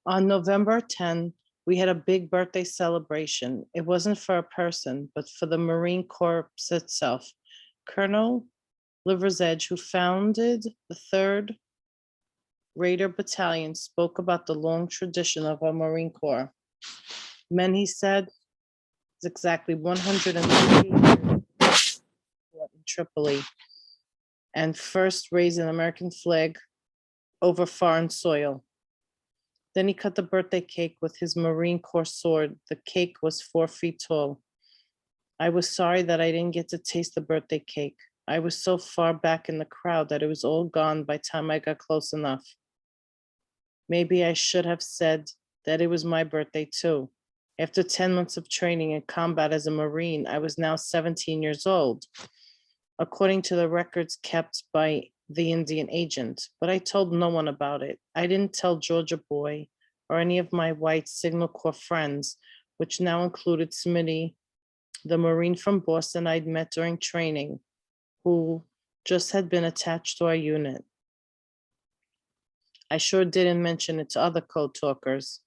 On November 10, we had a big birthday celebration. It wasn't for a person, but for the Marine Corps itself. Colonel Liver's Edge, who founded the 3rd Raider Battalion, spoke about the long tradition of our Marine Corps. Men, he said, is exactly 130 years in Tripoli and first raised an American flag over foreign soil. Then he cut the birthday cake with his Marine Corps sword. The cake was 4 feet tall. I was sorry that I didn't get to taste the birthday cake. I was so far back in the crowd that it was all gone by the time I got close enough. Maybe I should have said that it was my birthday too. After 10 months of training in combat as a Marine, I was now 17 years old, according to the records kept by the Indian agent, but I told no one about it. I didn't tell Georgia Boy or any of my white Signal Corps friends, which now included Smitty, the Marine from Boston I'd met during training, who just had been attached to our unit. I sure didn't mention it to other code talkers.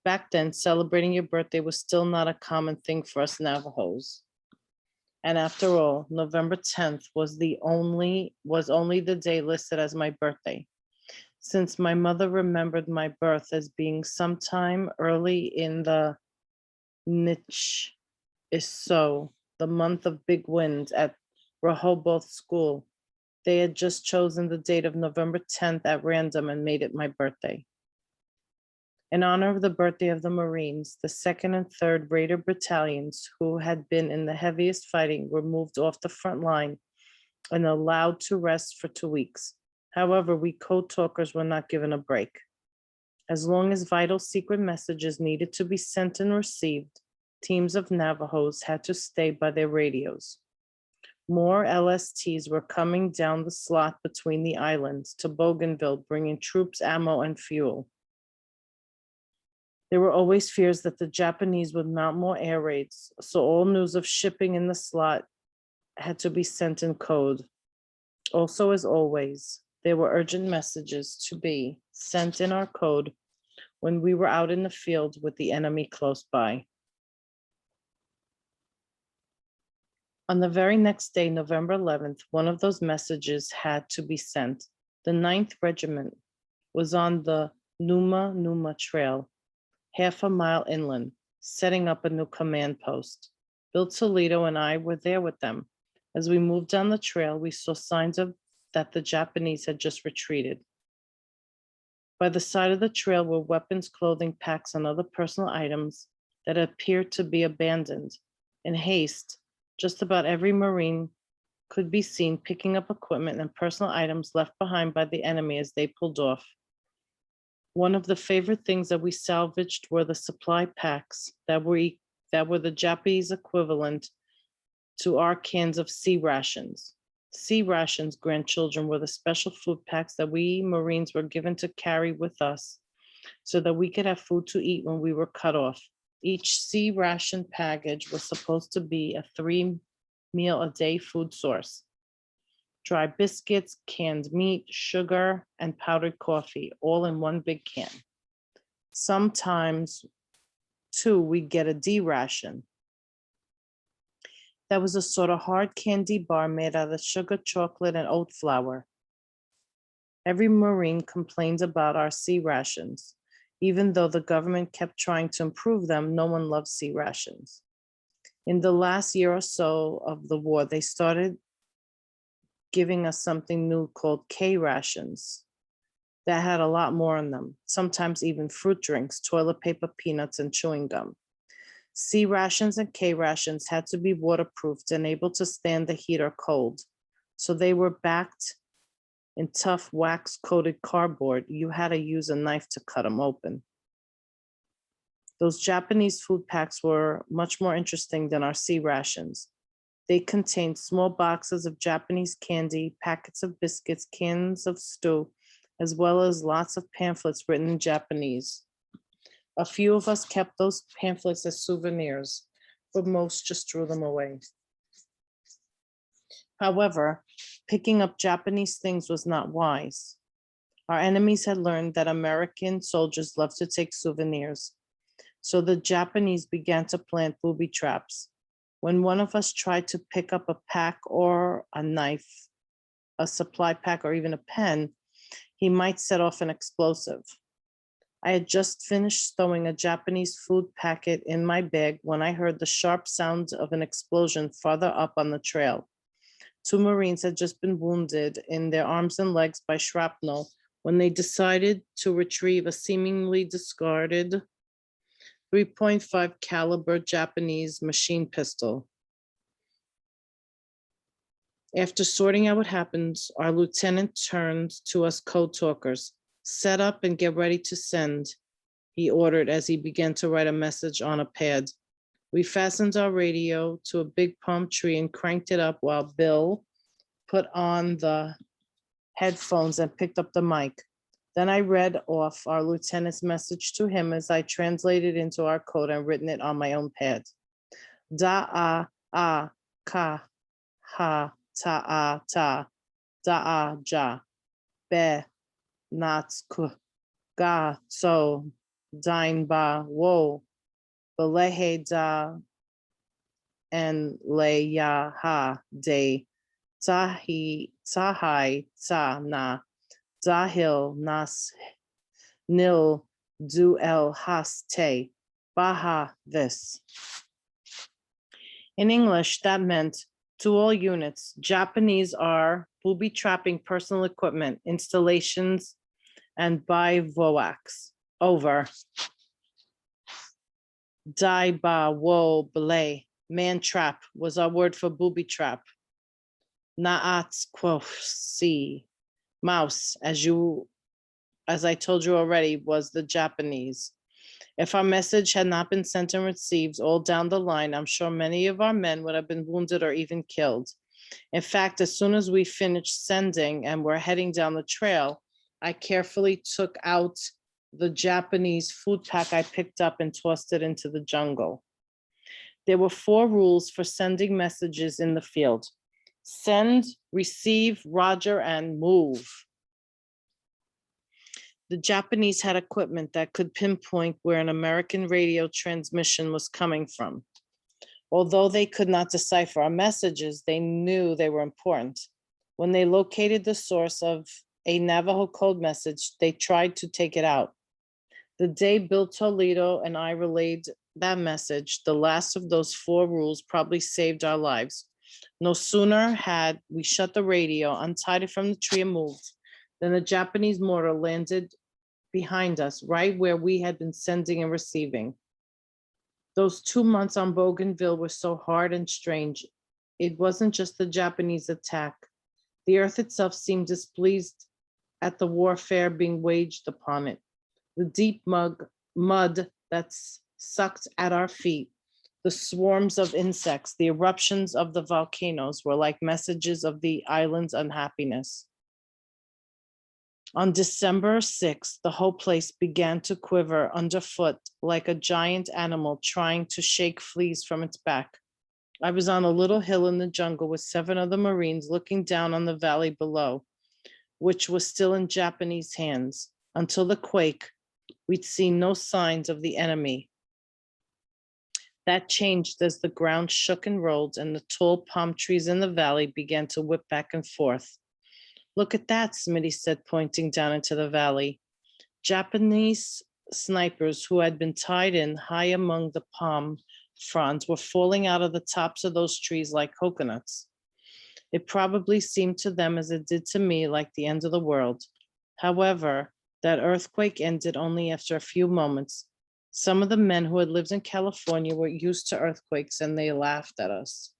Back then, celebrating your birthday was still not a common thing for us Navajos. And after all, November 10th was only the day listed as my birthday. Since my mother remembered my birth as being sometime early in the niche is so, the month of big wind at Rehoboth School, they had just chosen the date of November 10th at random and made it my birthday. In honor of the birthday of the Marines, the 2nd and 3rd Raider Battalions, who had been in the heaviest fighting, were moved off the front line and allowed to rest for 2 weeks. However, we code talkers were not given a break. As long as vital secret messages needed to be sent and received, teams of Navajos had to stay by their radios. More LSTs were coming down the slot between the islands to Bougainville, bringing troops, ammo, and fuel. There were always fears that the Japanese would mount more air raids, so all news of shipping in the slot had to be sent in code. Also, as always, there were urgent messages to be sent in our code when we were out in the field with the enemy close by. On the very next day, November 11th, one of those messages had to be sent. The 9th Regiment was on the Numa Trail, half a mile inland, setting up a new command post. Bill Toledo and I were there with them. As we moved down the trail, we saw signs that the Japanese had just retreated. By the side of the trail were weapons, clothing packs, and other personal items that appeared to be abandoned. In haste, just about every Marine could be seen picking up equipment and personal items left behind by the enemy as they pulled off. One of the favorite things that we salvaged were the supply packs that were the Japanese equivalent to our cans of sea rations. Sea rations, grandchildren, were the special food packs that we Marines were given to carry with us so that we could have food to eat when we were cut off. Each sea ration package was supposed to be a 3-meal-a-day food source. Dry biscuits, canned meat, sugar, and powdered coffee, all in one big can. Sometimes, too, we'd get a D ration. That was a sort of hard candy bar made out of sugar, chocolate, and oat flour. Every Marine complained about our sea rations. Even though the government kept trying to improve them, no one loved sea rations. In the last year or so of the war, they started giving us something new called K rations that had a lot more in them, sometimes even fruit drinks, toilet paper, peanuts, and chewing gum. C rations and K rations had to be waterproofed and able to stand the heat or cold. So they were backed in tough wax-coated cardboard. You had to use a knife to cut them open. Those Japanese food packs were much more interesting than our C rations. They contained small boxes of Japanese candy, packets of biscuits, cans of stew, as well as lots of pamphlets written in Japanese. A few of us kept those pamphlets as souvenirs, but most just threw them away. However, picking up Japanese things was not wise. Our enemies had learned that American soldiers love to take souvenirs. So the Japanese began to plant booby traps. When one of us tried to pick up a pack or a knife, a supply pack, or even a pen, he might set off an explosive. I had just finished stowing a Japanese food packet in my bag when I heard the sharp sound of an explosion farther up on the trail. 2 Marines had just been wounded in their arms and legs by shrapnel when they decided to retrieve a seemingly discarded 3.5 caliber Japanese machine pistol. After sorting out what happened, our lieutenant turned to us code talkers. Set up and get ready to send, he ordered as he began to write a message on a pad. We fastened our radio to a big palm tree and cranked it up while Bill put on the headphones and picked up the mic. Then I read off our lieutenant's message to him as I translated into our code and written it on my own pad. Da a ka ha ta da ja be nats ku ga so dine ba wo belehe da and le ya ha de tahai ta na dahil nas nil du el has te baha this. In English, that meant to all units, Japanese are booby trapping personal equipment, installations, and bivouacs. Over. Dai ba wo belay, man trap was our word for booby trap. Naat quoth si, mouse, as I told you already, was the Japanese. If our message had not been sent and received all down the line, I'm sure many of our men would have been wounded or even killed. In fact, as soon as we finished sending and were heading down the trail, I carefully took out the Japanese food pack I picked up and tossed it into the jungle. There were 4 rules for sending messages in the field: send, receive, roger, and move. The Japanese had equipment that could pinpoint where an American radio transmission was coming from. Although they could not decipher our messages, they knew they were important. When they located the source of a Navajo code message, they tried to take it out. The day Bill Toledo and I relayed that message, the last of those 4 rules probably saved our lives. No sooner had we shut the radio, untied it from the tree, and moved, then the Japanese mortar landed behind us, right where we had been sending and receiving. Those 2 months on Bougainville were so hard and strange. It wasn't just the Japanese attack. The earth itself seemed displeased at the warfare being waged upon it. The deep mud that's sucked at our feet, the swarms of insects, the eruptions of the volcanoes were like messages of the island's unhappiness. On December 6th, the whole place began to quiver underfoot like a giant animal trying to shake fleas from its back. I was on a little hill in the jungle with 7 other Marines looking down on the valley below, which was still in Japanese hands. Until the quake, we'd seen no signs of the enemy. That changed as the ground shook and rolled and the tall palm trees in the valley began to whip back and forth. Look at that, Smitty said, pointing down into the valley. Japanese snipers who had been tied in high among the palm fronds were falling out of the tops of those trees like coconuts. It probably seemed to them, as it did to me, like the end of the world. However, that earthquake ended only after a few moments. Some of the men who had lived in California were used to earthquakes and they laughed at us.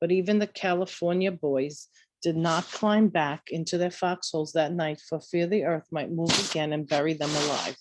But even the California boys did not climb back into their foxholes that night for fear the earth might move again and bury them alive.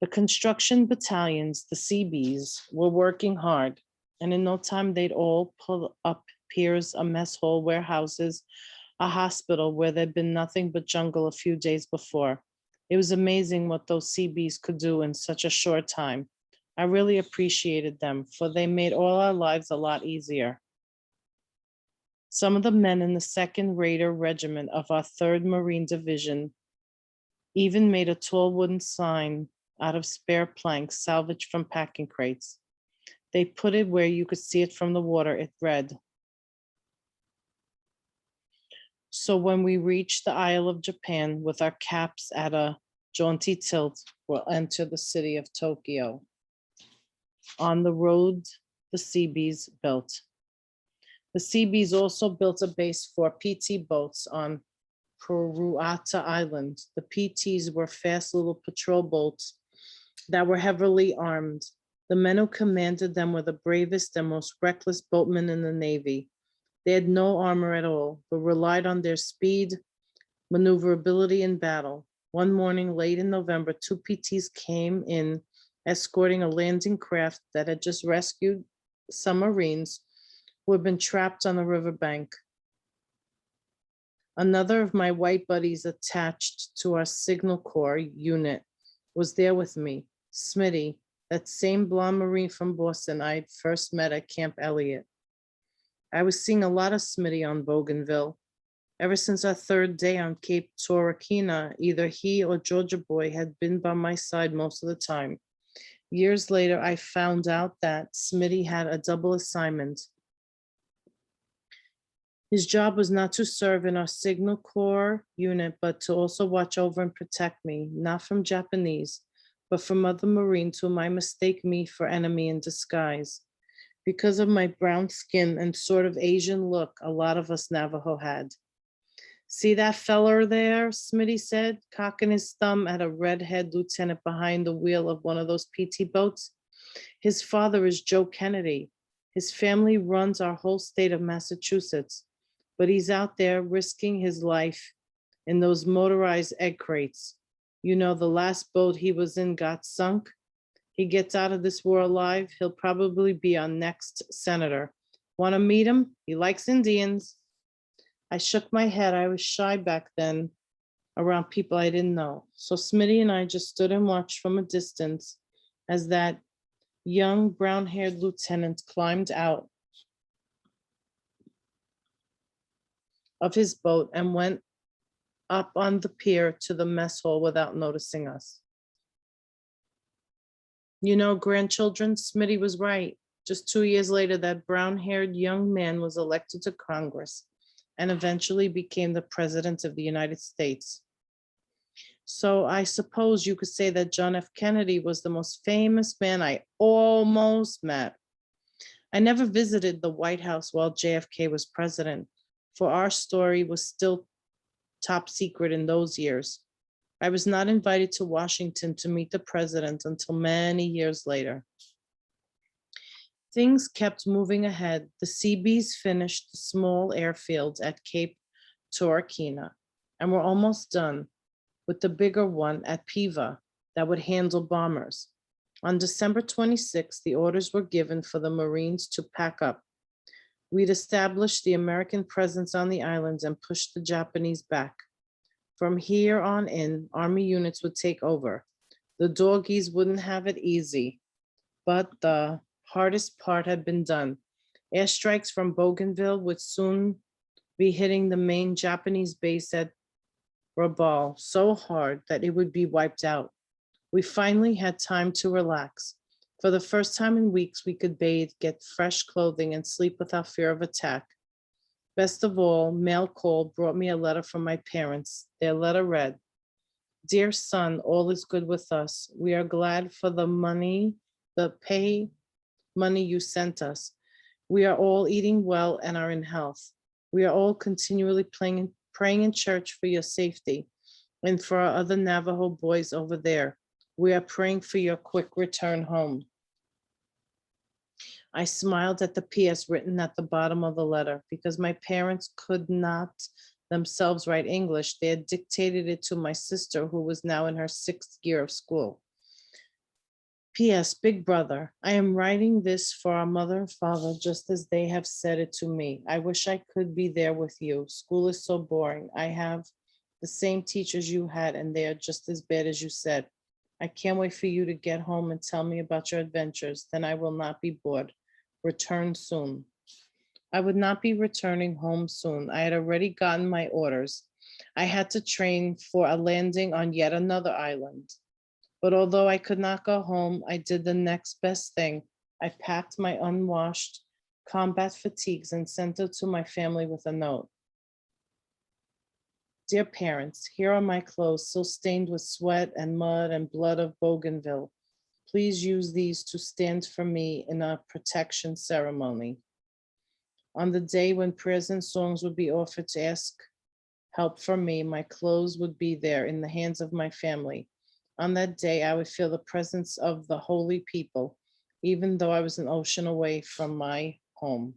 The construction battalions, the CBs, were working hard, and in no time they'd all pull up piers, a mess hall, warehouses, a hospital where there'd been nothing but jungle a few days before. It was amazing what those CBs could do in such a short time. I really appreciated them, for they made all our lives a lot easier. Some of the men in the 2nd Raider Regiment of our 3rd Marine Division even made a tall wooden sign out of spare planks salvaged from packing crates. They put it where you could see it from the water. It read, "So when we reach the Isle of Japan with our caps at a jaunty tilt, we'll enter the city of Tokyo. On the road the Seabees built." The Seabees also built a base for PT boats on Puruata Island. The PTs were fast little patrol boats that were heavily armed. The men who commanded them were the bravest and most reckless boatmen in the Navy. They had no armor at all, but relied on their speed, maneuverability in battle. One morning late in November, 2 PTs came in escorting a landing craft that had just rescued some Marines who had been trapped on the riverbank. Another of my white buddies attached to our Signal Corps unit was there with me, Smitty, that same blonde Marine from Boston I'd first met at Camp Elliott. I was seeing a lot of Smitty on Bougainville. Ever since our 3rd day on Cape Torquay, either he or Georgia Boy had been by my side most of the time. Years later, I found out that Smitty had a double assignment. His job was not to serve in our Signal Corps unit, but to also watch over and protect me, not from Japanese, but from other Marines who might mistake me for enemy in disguise. Because of my brown skin and sort of Asian look, a lot of us Navajo had. "See that feller there?" Smitty said, cocking his thumb at a redhead lieutenant behind the wheel of one of those PT boats. "His father is Joe Kennedy. His family runs our whole state of Massachusetts, but he's out there risking his life in those motorized egg crates. You know, the last boat he was in got sunk. He gets out of this war alive, he'll probably be our next senator. Want to meet him? He likes Indians." I shook my head. I was shy back then around people I didn't know. So Smitty and I just stood and watched from a distance as that young brown-haired lieutenant climbed out of his boat and went up on the pier to the mess hall without noticing us. You know, grandchildren, Smitty was right. Just 2 years later, that brown-haired young man was elected to Congress and eventually became the president of the United States. So I suppose you could say that John F. Kennedy was the most famous man I almost met. I never visited the White House while JFK was president, for our story was still top secret in those years. I was not invited to Washington to meet the president until many years later. Things kept moving ahead. The Seabees finished the small airfield at Cape Torquay and were almost done with the bigger one at Piva that would handle bombers. On December 26, the orders were given for the Marines to pack up. We'd established the American presence on the islands and pushed the Japanese back. From here on in, Army units would take over. The doggies wouldn't have it easy, but the hardest part had been done. Airstrikes from Bougainville would soon be hitting the main Japanese base at Rabaul so hard that it would be wiped out. We finally had time to relax. For the first time in weeks, we could bathe, get fresh clothing, and sleep without fear of attack. Best of all, mail call brought me a letter from my parents. Their letter read, "Dear son, all is good with us. We are glad for the pay money you sent us. We are all eating well and are in health. We are all continually praying in church for your safety and for our other Navajo boys over there. We are praying for your quick return home." I smiled at the PS written at the bottom of the letter because my parents could not themselves write English. They had dictated it to my sister, who was now in her 6th year of school. PS, big brother, I am writing this for our mother and father just as they have said it to me. I wish I could be there with you. School is so boring. I have the same teachers you had and they are just as bad as you said. I can't wait for you to get home and tell me about your adventures. Then I will not be bored. Return soon. I would not be returning home soon. I had already gotten my orders. I had to train for a landing on yet another island. But although I could not go home, I did the next best thing. I packed my unwashed combat fatigues and sent it to my family with a note. Dear parents, here are my clothes, still stained with sweat and mud and blood of Bougainville. Please use these to stand for me in a protection ceremony. On the day when prayers and songs would be offered to ask help from me, my clothes would be there in the hands of my family. On that day, I would feel the presence of the holy people, even though I was an ocean away from my home.